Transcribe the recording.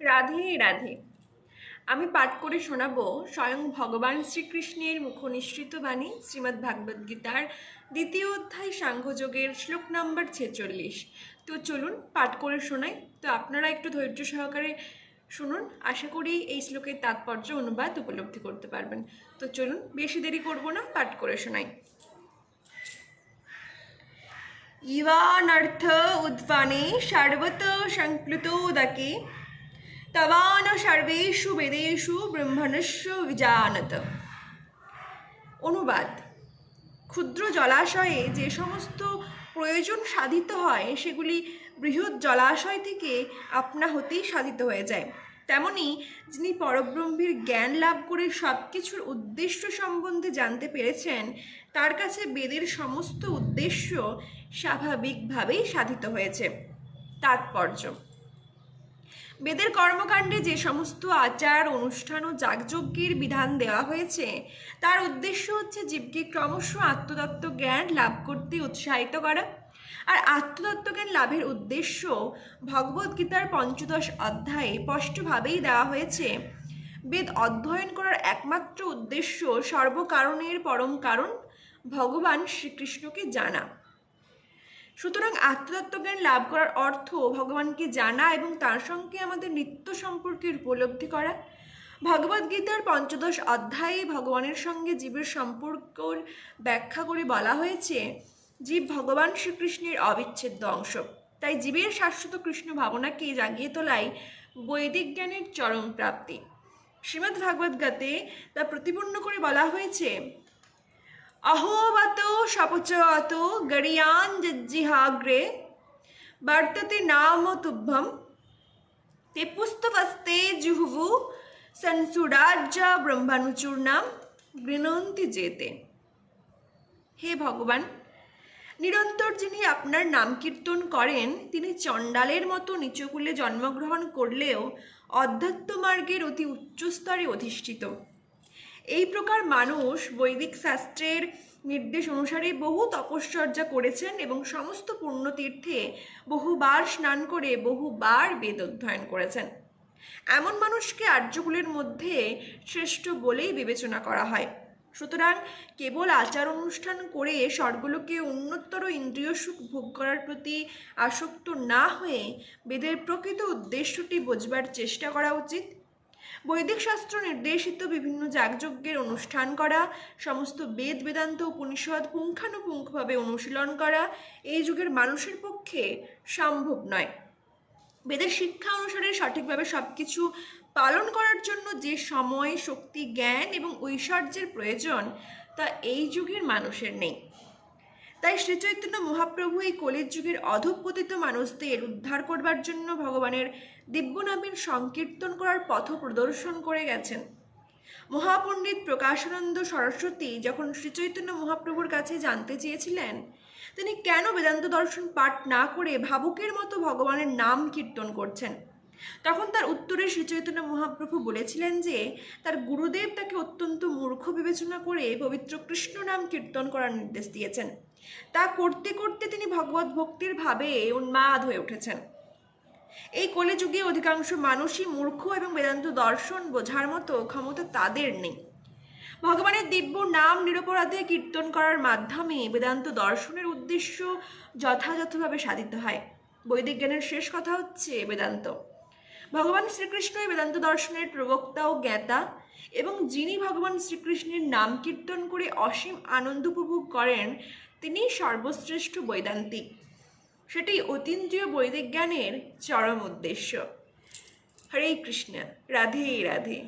রাধে রাধে। আমি পাঠ করে শোনাবো স্বয়ং ভগবান শ্রীকৃষ্ণের মুখনিসৃত বাণী শ্রীমদ্ ভাগবত গীতার দ্বিতীয় অধ্যায় সাংখ্যযোগের শ্লোক নম্বর 46। তো চলুন পাঠ করে শোনাই। তো আপনারা একটু ধৈর্য সহকারে শুনুন, আশা করি এই শ্লোকের তাৎপর্য অনুবাদ উপলব্ধি করতে পারবেন। তো চলুন, বেশি দেরি করব না, পাঠ করে শোনাই। ইবানর্থ উদ্বানে সর্বত সংপ্লুতোদকে তবান সর্বেষু বেদেষু ব্রহ্মণস্য বিজানত। অনুবাদ: ক্ষুদ্র জলাশয়ে যে সমস্ত প্রয়োজন সাধিত হয় সেগুলি বৃহৎ জলাশয় থেকে আপনা হতেই সাধিত হয়ে যায়। তেমনি যিনি পরব্রহ্মের জ্ঞান লাভ করে সব কিছুর উদ্দেশ্য সম্বন্ধে জানতে পেরেছেন, তার কাছে বেদের সমস্ত উদ্দেশ্য স্বাভাবিকভাবেই সাধিত হয়েছে। তাৎপর্য: বেদের কর্মকাণ্ডে যে সমস্ত আচার অনুষ্ঠান ও যাগযজ্ঞের বিধান দেওয়া হয়েছে, তার উদ্দেশ্য হচ্ছে জীবকে ক্রমশ আত্মতত্ত্ব জ্ঞান লাভ করতে উৎসাহিত করা। আর আত্মতত্ত্ব জ্ঞান লাভের উদ্দেশ্য ভগবদ্গীতার ৫ম অধ্যায়ে স্পষ্টভাবেই দেওয়া হয়েছে। বেদ অধ্যয়ন করার একমাত্র উদ্দেশ্য সর্বকারণের পরম কারণ ভগবান শ্রীকৃষ্ণকে জানা। সুতরাং আত্মতত্ত্বজ্ঞান লাভ করার অর্থ ভগবানকে জানা এবং তার সঙ্গে আমাদের নিত্য সম্পর্কের উপলব্ধি করা। ভগবদ্গীতার ৫ম অধ্যায়ে ভগবানের সঙ্গে জীবের সম্পর্কর ব্যাখ্যা করে বলা হয়েছে, জীব ভগবান শ্রীকৃষ্ণের অবিচ্ছেদ্য অংশ। তাই জীবের শাশ্বত কৃষ্ণ ভাবনাকে জাগিয়ে তোলাই বৈদিক জ্ঞানের চরম প্রাপ্তি। শ্রীমদ্ ভাগবদ্গীতে তা প্রতিপন্ন করে বলা হয়েছে, অহোবত শপচত গরিয়ান জিহাগ্রে বর্ততে নাম তুভ্যম তে পুস্তবস্তে জুহুভু সংসুরাজ্য ব্রহ্মানুচূর্ণাম গৃণন্তি যেতে। হে ভগবান, নিরন্তর যিনি আপনার নাম কীর্তন করেন, তিনি চণ্ডালের মতো নিচকুলে জন্মগ্রহণ করলেও অধ্যাত্ম মার্গের অতি উচ্চস্তরে অধিষ্ঠিত। এই প্রকার মানুষ বৈদিক শাস্ত্রের নির্দেশ অনুসারে বহু তপশ্চর্যা করেছেন এবং সমস্ত পুণ্যতীর্থে বহুবার স্নান করে বহুবার বেদ অধ্যয়ন করেছেন। এমন মানুষকে আর্যকুলের মধ্যে শ্রেষ্ঠ বলেই বিবেচনা করা হয়। সুতরাং কেবল আচার অনুষ্ঠান করে স্বর্গলোকে উন্নতর ইন্দ্রিয় সুখ ভোগ করার প্রতি আসক্ত না হয়ে বেদের প্রকৃত উদ্দেশ্যটি বোঝবার চেষ্টা করা উচিত। বৈদিক শাস্ত্র নির্দেশিত বিভিন্ন যাগযজ্ঞের অনুষ্ঠান করা, সমস্ত বেদ বেদান্ত উপনিষদ পুঙ্খানুপুঙ্খভাবে অনুশীলন করা এই যুগের মানুষের পক্ষে সম্ভব নয়। বেদের শিক্ষা অনুসারে সঠিকভাবে সব কিছু পালন করার জন্য যে সময়, শক্তি, জ্ঞান এবং ঐশ্বর্যের প্রয়োজন, তা এই যুগের মানুষের নেই। তাই শ্রীচৈতন্য মহাপ্রভু এই কলির যুগের অধঃপতিত মানুষদের উদ্ধার করবার জন্য ভগবানের দিব্যনামের সংকীর্তন করার পথ প্রদর্শন করে গেছেন। মহাপণ্ডিত প্রকাশানন্দ সরস্বতী যখন শ্রীচৈতন্য মহাপ্রভুর কাছে জানতে চেয়েছিলেন তিনি কেন বেদান্ত দর্শন পাঠ না করে ভাবুকের মতো ভগবানের নাম কীর্তন করছেন, তখন তার উত্তরে শ্রীচৈতন্য মহাপ্রভু বলেছিলেন যে তার গুরুদেব তাকে অত্যন্ত মূর্খ বিবেচনা করে পবিত্র কৃষ্ণ নাম কীর্তন করার নির্দেশ দিয়েছেন। তা করতে করতে তিনি ভগবত ভক্তির ভাবে উন্মাদ হয়ে উঠেছেন। এই কলিযুগে অধিকাংশ মানুষই মূর্খ এবং বেদান্ত দর্শন বোঝার মতো ক্ষমতা তাদের নেই। ভগবানের দিব্য নাম নিরপরাধে কীর্তন করার মাধ্যমে বেদান্ত দর্শনের উদ্দেশ্য যথাযথভাবে সাধিত হয়। বৈদিক জ্ঞানের শেষ কথা হচ্ছে বেদান্ত। ভগবান শ্রীকৃষ্ণই বেদান্ত দর্শনের প্রবক্তা ও জ্ঞাতা, এবং যিনি ভগবান শ্রীকৃষ্ণের নাম কীর্তন করে অসীম আনন্দ উপভোগ করেন তিনি সর্বশ্রেষ্ঠ বৈদান্তিক। সেটি অতীন্দ্রিয় বৈদিক জ্ঞানের চরম উদ্দেশ্য। হরে কৃষ্ণ। রাধে রাধে।